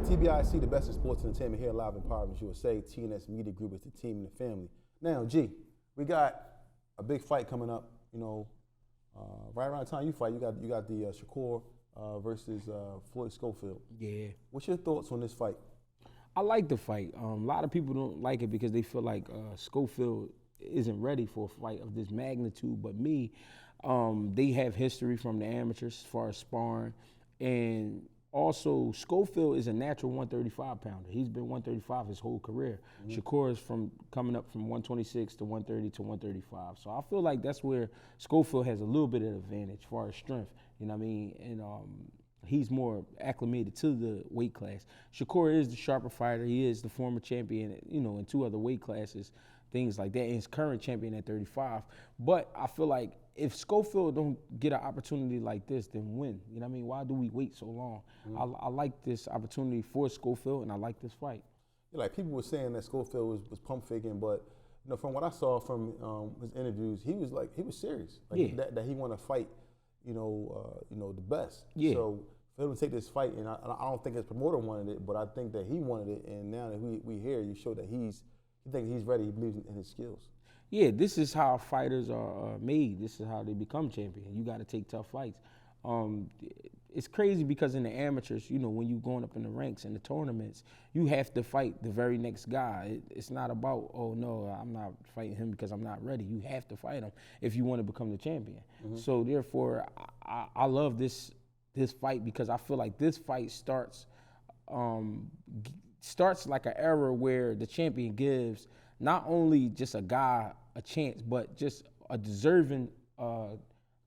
TBISE, the best in sports entertainment here live in Providence, USA. TNS Media Group is the team and the family. Now, G, we got a big fight coming up. You know, right around the time you fight, you got the Shakur versus Floyd Schofield. Yeah. What's your thoughts on this fight? I like the fight. A lot of people don't like it because they feel like Schofield isn't ready for a fight of this magnitude. But me, they have history from the amateurs as far as sparring, and also Schofield is a natural 135 pounder. He's been 135 his whole career. Shakur is from coming up from 126 to 130 to 135. So I feel like that's where Schofield has a little bit of advantage as far as strength. You know what I mean? And he's more acclimated to the weight class. Shakur is the sharper fighter. He is the former champion, you know, in 2 other weight classes, things like that. And he's current champion at 35. But I feel like if Schofield don't get an opportunity like this, then when? You know what I mean? Why do we wait so long? I like this opportunity for Schofield, and I like this fight. Yeah, like people were saying that Schofield was pump faking, but you know, from what I saw from his interviews, he was serious. Like that he want to fight, you know, the best. Yeah. So for him to take this fight, and I don't think his promoter wanted it, but I think that he wanted it, and now that we hear you show that he thinks he's ready, he believes in his skills. Yeah, this is how fighters are made. This is how they become champion. You got to take tough fights. It's crazy because in the amateurs, you know, when you're going up in the ranks in the tournaments, you have to fight the very next guy. It's not about, oh no, I'm not fighting him because I'm not ready. You have to fight him if you want to become the champion. So therefore, I love this fight because I feel like this fight starts like an era where the champion gives not only just a guy a chance, but just a deserving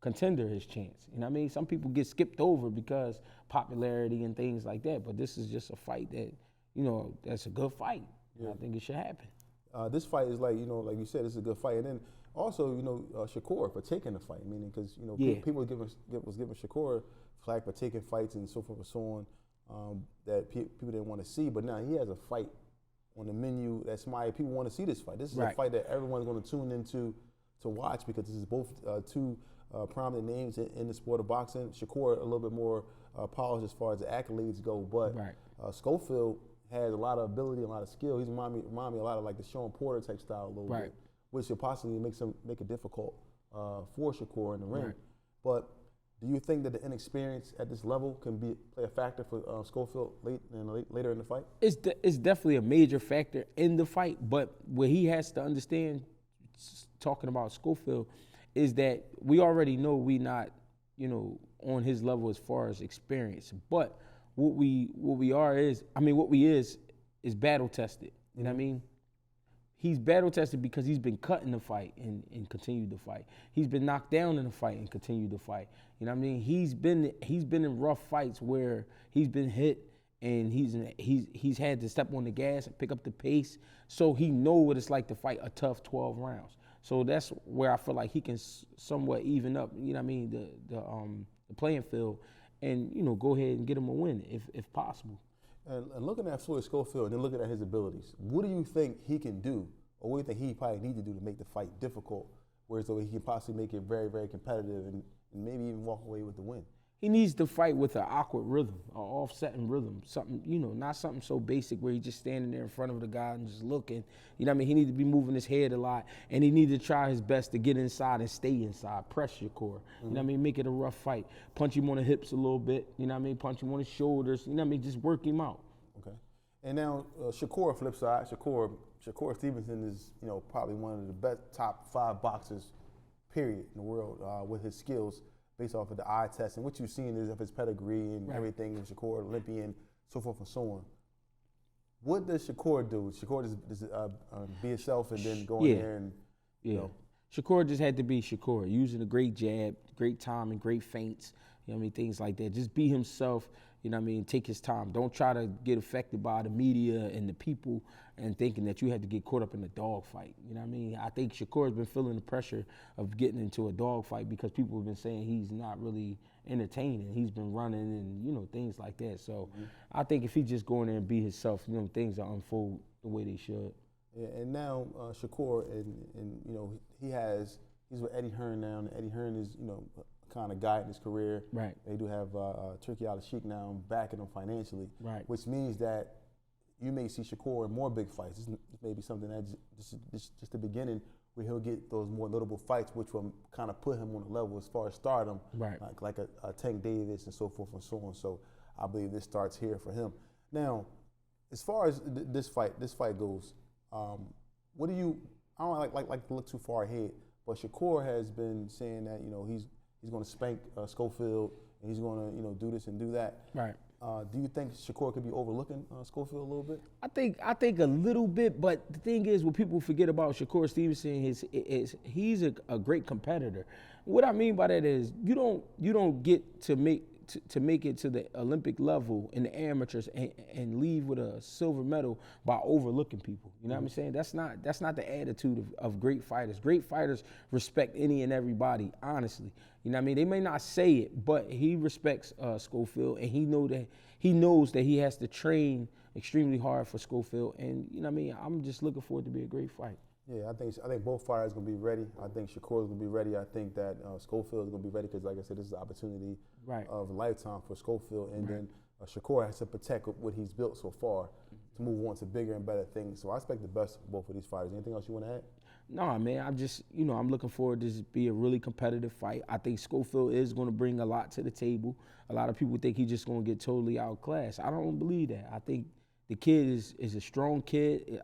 contender his chance. You know what I mean? Some people get skipped over because popularity and things like that, but this is just a fight that, you know, that's a good fight. Yeah. I think it should happen. This fight is like, you know, like you said, it's a good fight. And then also, you know, Shakur for taking the fight, meaning because, you know, people was giving Shakur flack for taking fights and so forth and so on that people didn't want to see. But now he has a fight on the menu that's people want to see this fight. This is a fight that everyone's going to tune into to watch because this is both two prominent names in the sport of boxing. Shakur a little bit more polished as far as the accolades go, but Schofield has a lot of ability, a lot of skill. He's remind me a lot of like the Sean Porter type style a little bit, which could possibly make it difficult for Shakur in the ring. But do you think that the inexperience at this level can play a factor for Schofield later in the fight? It's definitely a major factor in the fight, but what he has to understand, talking about Schofield, is that we already know we not, you know, on his level as far as experience. But what we is battle tested. You know what I mean? He's battle tested because he's been cut in the fight and continued to fight. He's been knocked down in the fight and continued to fight. You know what I mean? He's been in rough fights where he's been hit and he's had to step on the gas and pick up the pace. So he know what it's like to fight a tough 12 rounds. So that's where I feel like he can somewhat even up, you know what I mean, the playing field, and, you know, go ahead and get him a win if possible. And looking at Floyd Schofield and then looking at his abilities, what do you think he can do, or what do you think he probably need to do to make the fight difficult, whereas though he can possibly make it very, very competitive and maybe even walk away with the win? He needs to fight with an awkward rhythm, an offsetting rhythm, something, you know, not something so basic where he's just standing there in front of the guy and just looking. You know what I mean? He needs to be moving his head a lot, and he needs to try his best to get inside and stay inside, press your core. You know what I mean? Make it a rough fight. Punch him on the hips a little bit, you know what I mean? Punch him on his shoulders, you know what I mean? Just work him out. Okay. And now Shakur, flip side, Shakur Stevenson is, you know, probably one of the best top 5 boxers, period, in the world with his skills. Based off of the eye test and what you've seen is of his pedigree and everything, and Shakur, Olympian, so forth and so on. What does Shakur do? Shakur just be himself and then go in there and, you know. Shakur just had to be Shakur, using a great jab, great timing, great feints, you know what I mean, things like that. Just be himself, you know what I mean, take his time. Don't try to get affected by the media and the people and thinking that you had to get caught up in a dogfight. You know what I mean? I think Shakur's been feeling the pressure of getting into a dogfight because people have been saying he's not really entertaining. He's been running and, you know, things like that. So I think if he just go in there and be himself, you know, things will unfold the way they should. Yeah, and now Shakur, and you know, he's with Eddie Hearn now, and Eddie Hearn is, you know, kind of guiding his career. Right. They do have Turkey Al-Sheikh now backing him financially. Right. Which means that you may see Shakur in more big fights. This may be something that just the beginning where he'll get those more notable fights, which will kind of put him on a level as far as stardom, right? Like a Tank Davis and so forth and so on. So I believe this starts here for him. Now, as far as this fight goes, what do you? I don't like to look too far ahead, but Shakur has been saying that he's going to spank Schofield and he's going to do this and do that. Right. Do you think Shakur could be overlooking Schofield a little bit? I think a little bit, but the thing is, what people forget about Shakur Stevenson is he's a great competitor. What I mean by that is you don't get to make it to the Olympic level in the amateurs and leave with a silver medal by overlooking people. You know what I'm saying? That's not the attitude of great fighters. Great fighters respect any and everybody, honestly. You know what I mean? They may not say it, but he respects Schofield, and he knows that he has to train extremely hard for Schofield. And you know what I mean? I'm just looking forward to be a great fight. Yeah, I think both fighters are going to be ready. I think Shakur is going to be ready. I think that Schofield is going to be ready because, like I said, this is an opportunity of a lifetime for Schofield. And then Shakur has to protect what he's built so far to move on to bigger and better things. So I expect the best of both of these fighters. Anything else you want to add? No, man, I'm just, I'm looking forward to this be a really competitive fight. I think Schofield is going to bring a lot to the table. A lot of people think he's just going to get totally outclassed. I don't believe that. I think the kid is a strong kid.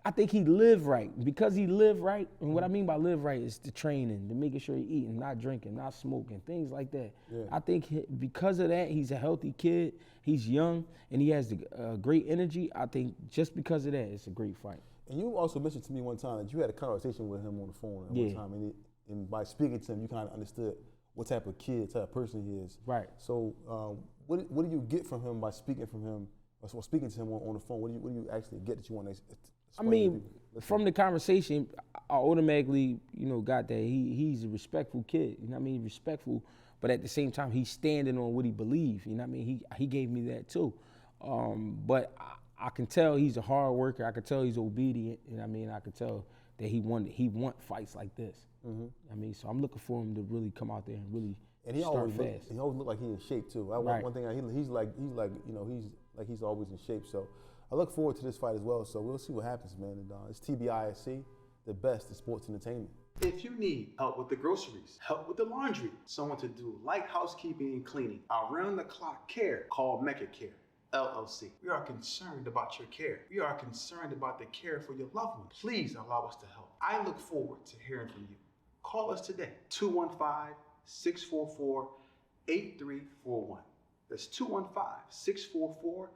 I think he lived right. Because he lived right, and what I mean by live right is the training, the making sure he's eating, not drinking, not smoking, things like that. Yeah. I think because of that, he's a healthy kid, he's young, and he has the great energy. I think just because of that, it's a great fight. And you also mentioned to me one time that you had a conversation with him on the phone one time, and by speaking to him, you kind of understood what type of kid, type of person he is. Right. So what do you get from him by speaking from him? Or speaking to him on the phone, what do you actually get that you want to explain? I mean, from the conversation, I automatically, got that he's a respectful kid. You know what I mean? Respectful, but at the same time, he's standing on what he believes. You know what I mean? He gave me that too. But I can tell he's a hard worker. I can tell he's obedient. You know what I mean? I can tell that he want fights like this. Mm-hmm. I mean, so I'm looking for him to really come out there and really start fast. He always look like he's in shape too. Right. One thing he's always in shape. So I look forward to this fight as well. So we'll see what happens, man. And it's TBISE, the best in sports entertainment. If you need help with the groceries, help with the laundry, someone to do light housekeeping and cleaning, around-the-clock care, call Mecca Care LLC. We are concerned about your care. We are concerned about the care for your loved one. Please allow us to help. I look forward to hearing from you. Call us today, 215-644-8341. That's 215-644-8341.